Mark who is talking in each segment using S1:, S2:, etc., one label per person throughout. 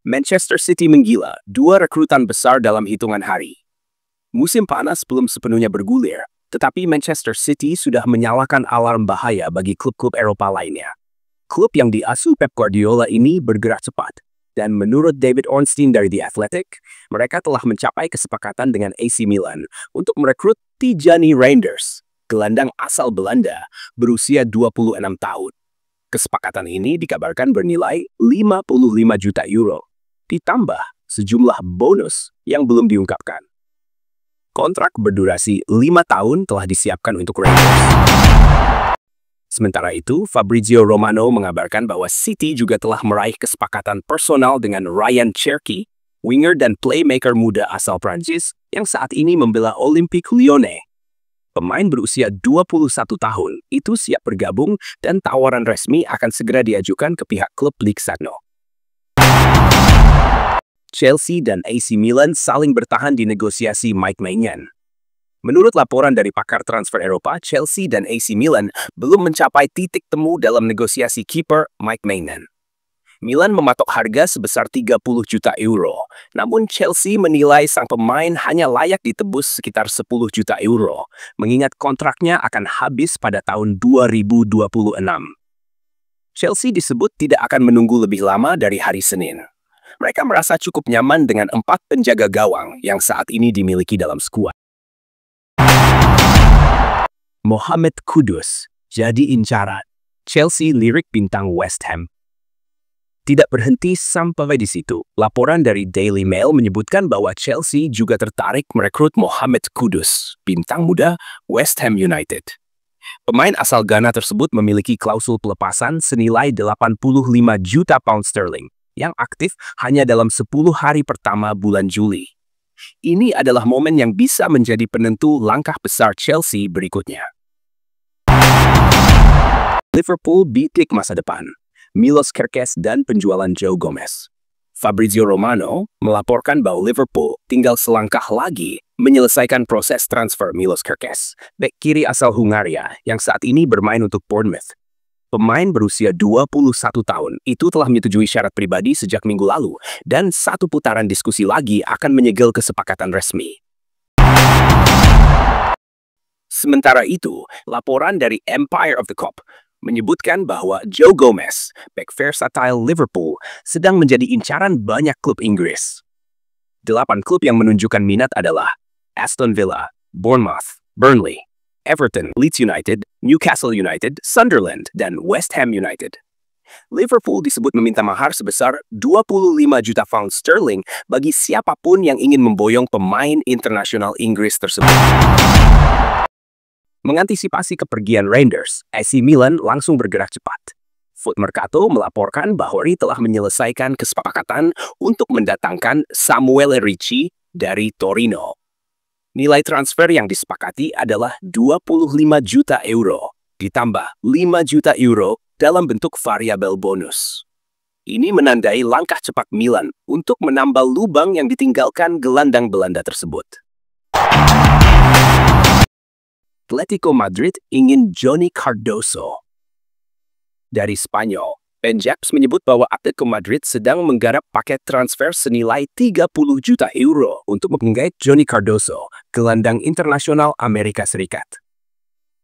S1: Manchester City menggila, dua rekrutan besar dalam hitungan hari. Musim panas belum sepenuhnya bergulir, tetapi Manchester City sudah menyalakan alarm bahaya bagi klub-klub Eropa lainnya. Klub yang diasuh Pep Guardiola ini bergerak cepat, dan menurut David Ornstein dari The Athletic, mereka telah mencapai kesepakatan dengan AC Milan untuk merekrut Tijani Reinders, gelandang asal Belanda, berusia 26 tahun. Kesepakatan ini dikabarkan bernilai 55 juta euro, ditambah sejumlah bonus yang belum diungkapkan. Kontrak berdurasi 5 tahun telah disiapkan untuk Rangers. Sementara itu, Fabrizio Romano mengabarkan bahwa City juga telah meraih kesepakatan personal dengan Ryan Cherki, winger dan playmaker muda asal Prancis yang saat ini membela Olympique Lyonnais. Pemain berusia 21 tahun itu siap bergabung dan tawaran resmi akan segera diajukan ke pihak klub Ligue 1. Chelsea dan AC Milan saling bertahan di negosiasi Mike Maignan. Menurut laporan dari pakar transfer Eropa, Chelsea dan AC Milan belum mencapai titik temu dalam negosiasi kiper Mike Maignan. Milan mematok harga sebesar 30 juta euro, namun Chelsea menilai sang pemain hanya layak ditebus sekitar 10 juta euro, mengingat kontraknya akan habis pada tahun 2026. Chelsea disebut tidak akan menunggu lebih lama dari hari Senin. Mereka merasa cukup nyaman dengan 4 penjaga gawang yang saat ini dimiliki dalam skuad. Mohamed Kudus jadi incaran. Chelsea lirik bintang West Ham. Tidak berhenti sampai di situ. Laporan dari Daily Mail menyebutkan bahwa Chelsea juga tertarik merekrut Mohamed Kudus, bintang muda West Ham United. Pemain asal Ghana tersebut memiliki klausul pelepasan senilai 85 juta pound sterling yang aktif hanya dalam 10 hari pertama bulan Juli. Ini adalah momen yang bisa menjadi penentu langkah besar Chelsea berikutnya. Liverpool bidik masa depan. Milos Kerkez dan penjualan Joe Gomez. Fabrizio Romano melaporkan bahwa Liverpool tinggal selangkah lagi menyelesaikan proses transfer Milos Kerkez, bek kiri asal Hungaria yang saat ini bermain untuk Bournemouth. Pemain berusia 21 tahun itu telah menyetujui syarat pribadi sejak minggu lalu dan satu putaran diskusi lagi akan menyegel kesepakatan resmi. Sementara itu, laporan dari Empire of the Cup menyebutkan bahwa Joe Gomez, bek versatile Liverpool, sedang menjadi incaran banyak klub Inggris. 8 klub yang menunjukkan minat adalah Aston Villa, Bournemouth, Burnley, Everton, Leeds United, Newcastle United, Sunderland, dan West Ham United. Liverpool disebut meminta mahar sebesar 25 juta pound sterling bagi siapapun yang ingin memboyong pemain internasional Inggris tersebut. Mengantisipasi kepergian Reinders, AC Milan langsung bergerak cepat. Foot Mercato melaporkan bahwa Ri telah menyelesaikan kesepakatan untuk mendatangkan Samuel Ricci dari Torino. Nilai transfer yang disepakati adalah 25 juta euro, ditambah 5 juta euro dalam bentuk variabel bonus. Ini menandai langkah cepat Milan untuk menambal lubang yang ditinggalkan gelandang Belanda tersebut. Atletico Madrid ingin Johnny Cardoso. Dari Spanyol, Penjaps menyebut bahwa Atletico Madrid sedang menggarap paket transfer senilai 30 juta euro untuk menggait Johnny Cardoso, gelandang internasional Amerika Serikat.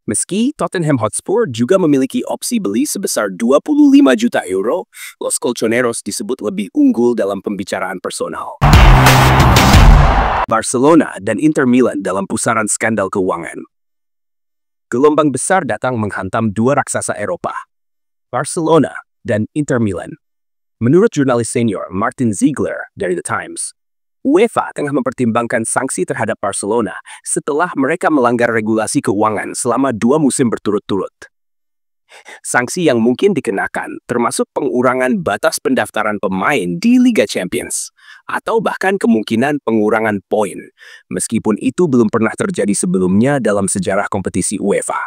S1: Meski Tottenham Hotspur juga memiliki opsi beli sebesar 25 juta euro, Los Colchoneros disebut lebih unggul dalam pembicaraan personal. Barcelona dan Inter Milan dalam pusaran skandal keuangan. Gelombang besar datang menghantam dua raksasa Eropa, Barcelona dan Inter Milan. Menurut jurnalis senior Martin Ziegler dari The Times, UEFA tengah mempertimbangkan sanksi terhadap Barcelona setelah mereka melanggar regulasi keuangan selama 2 musim berturut-turut. Sanksi yang mungkin dikenakan termasuk pengurangan batas pendaftaran pemain di Liga Champions, atau bahkan kemungkinan pengurangan poin, meskipun itu belum pernah terjadi sebelumnya dalam sejarah kompetisi UEFA.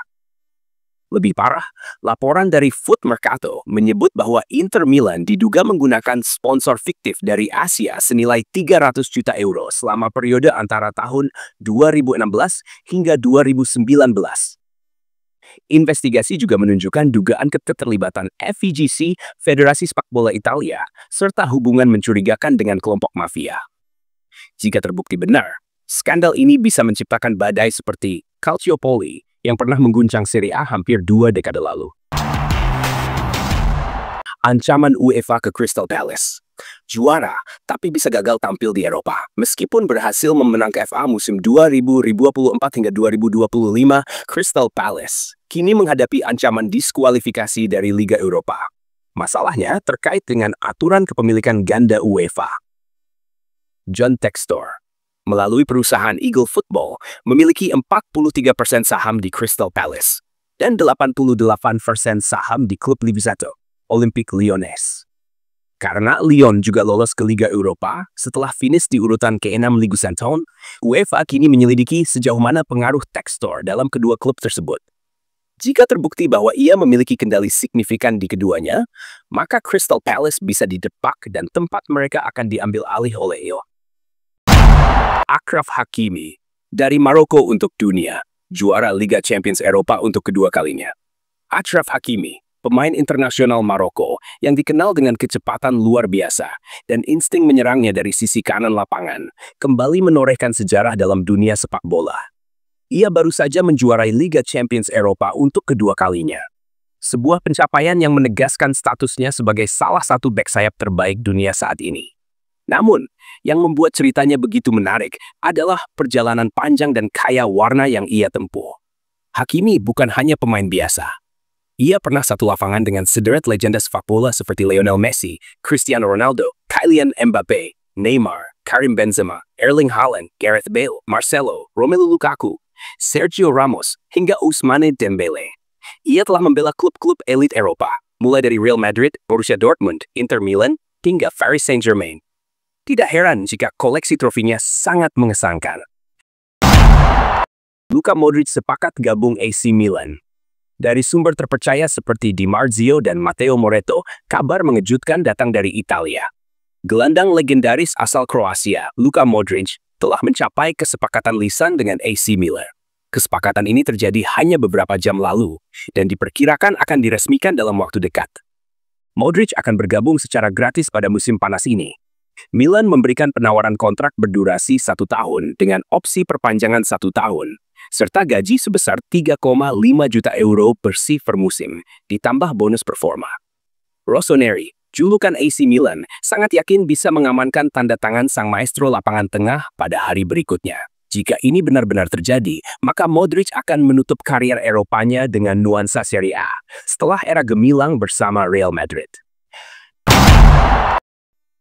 S1: Lebih parah, laporan dari Foot Mercato menyebut bahwa Inter Milan diduga menggunakan sponsor fiktif dari Asia senilai 300 juta euro selama periode antara tahun 2016 hingga 2019. Investigasi juga menunjukkan dugaan keterlibatan FIGC, Federasi Sepak Bola Italia, serta hubungan mencurigakan dengan kelompok mafia. Jika terbukti benar, skandal ini bisa menciptakan badai seperti Calciopoli yang pernah mengguncang Serie A hampir 2 dekade lalu. Ancaman UEFA ke Crystal Palace. Juara, tapi bisa gagal tampil di Eropa. Meskipun berhasil memenangkan FA musim 2024 hingga 2025, Crystal Palace kini menghadapi ancaman diskualifikasi dari Liga Eropa. Masalahnya terkait dengan aturan kepemilikan ganda UEFA. John Textor, melalui perusahaan Eagle Football, memiliki 43% saham di Crystal Palace dan 88% saham di klub Ligue 1, Olympique Lyonnais. Karena Lyon juga lolos ke Liga Eropa setelah finish di urutan ke-6 Ligue 1, UEFA kini menyelidiki sejauh mana pengaruh Textor dalam kedua klub tersebut. Jika terbukti bahwa ia memiliki kendali signifikan di keduanya, maka Crystal Palace bisa didepak dan tempat mereka akan diambil alih oleh EO. Achraf Hakimi, dari Maroko untuk dunia, juara Liga Champions Eropa untuk kedua kalinya. Achraf Hakimi, pemain internasional Maroko yang dikenal dengan kecepatan luar biasa dan insting menyerangnya dari sisi kanan lapangan, kembali menorehkan sejarah dalam dunia sepak bola. Ia baru saja menjuarai Liga Champions Eropa untuk kedua kalinya. Sebuah pencapaian yang menegaskan statusnya sebagai salah satu bek sayap terbaik dunia saat ini. Namun, yang membuat ceritanya begitu menarik adalah perjalanan panjang dan kaya warna yang ia tempuh. Hakimi bukan hanya pemain biasa. Ia pernah satu lapangan dengan sederet legenda sepak bola seperti Lionel Messi, Cristiano Ronaldo, Kylian Mbappe, Neymar, Karim Benzema, Erling Haaland, Gareth Bale, Marcelo, Romelu Lukaku, Sergio Ramos, hingga Ousmane Dembele. Ia telah membela klub-klub elit Eropa, mulai dari Real Madrid, Borussia Dortmund, Inter Milan, hingga Paris Saint-Germain. Tidak heran jika koleksi trofinya sangat mengesankan. Luka Modric sepakat gabung AC Milan. Dari sumber terpercaya seperti Di Marzio dan Matteo Moretto, kabar mengejutkan datang dari Italia. Gelandang legendaris asal Kroasia, Luka Modric, telah mencapai kesepakatan lisan dengan AC Milan. Kesepakatan ini terjadi hanya beberapa jam lalu dan diperkirakan akan diresmikan dalam waktu dekat. Modric akan bergabung secara gratis pada musim panas ini. Milan memberikan penawaran kontrak berdurasi 1 tahun dengan opsi perpanjangan 1 tahun, serta gaji sebesar 3,5 juta euro bersih per musim, ditambah bonus performa. Rossoneri, julukan AC Milan, sangat yakin bisa mengamankan tanda tangan sang maestro lapangan tengah pada hari berikutnya. Jika ini benar-benar terjadi, maka Modric akan menutup karier Eropanya dengan nuansa Serie A, setelah era gemilang bersama Real Madrid.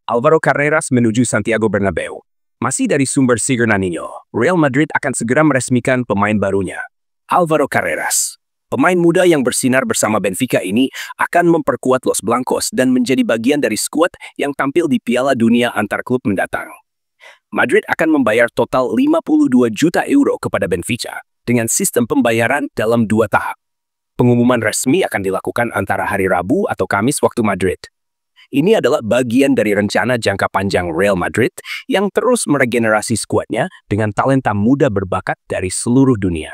S1: Alvaro Carreras menuju Santiago Bernabeu. Masih dari sumber Sigurnaninho, Real Madrid akan segera meresmikan pemain barunya, Alvaro Carreras. Pemain muda yang bersinar bersama Benfica ini akan memperkuat Los Blancos dan menjadi bagian dari skuad yang tampil di Piala Dunia antar klub mendatang. Madrid akan membayar total 52 juta euro kepada Benfica dengan sistem pembayaran dalam 2 tahap. Pengumuman resmi akan dilakukan antara hari Rabu atau Kamis waktu Madrid. Ini adalah bagian dari rencana jangka panjang Real Madrid yang terus meregenerasi skuadnya dengan talenta muda berbakat dari seluruh dunia.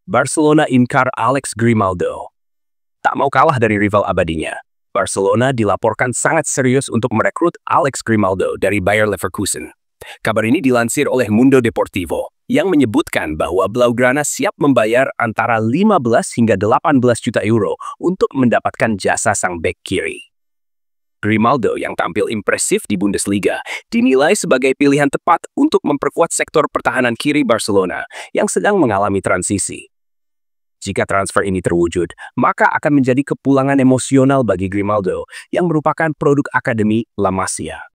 S1: Barcelona inkar Alex Grimaldo. Tak mau kalah dari rival abadinya, Barcelona dilaporkan sangat serius untuk merekrut Alex Grimaldo dari Bayer Leverkusen. Kabar ini dilansir oleh Mundo Deportivo, yang menyebutkan bahwa Blaugrana siap membayar antara 15 hingga 18 juta euro untuk mendapatkan jasa sang bek kiri. Grimaldo yang tampil impresif di Bundesliga dinilai sebagai pilihan tepat untuk memperkuat sektor pertahanan kiri Barcelona yang sedang mengalami transisi. Jika transfer ini terwujud, maka akan menjadi kepulangan emosional bagi Grimaldo yang merupakan produk akademi La Masia.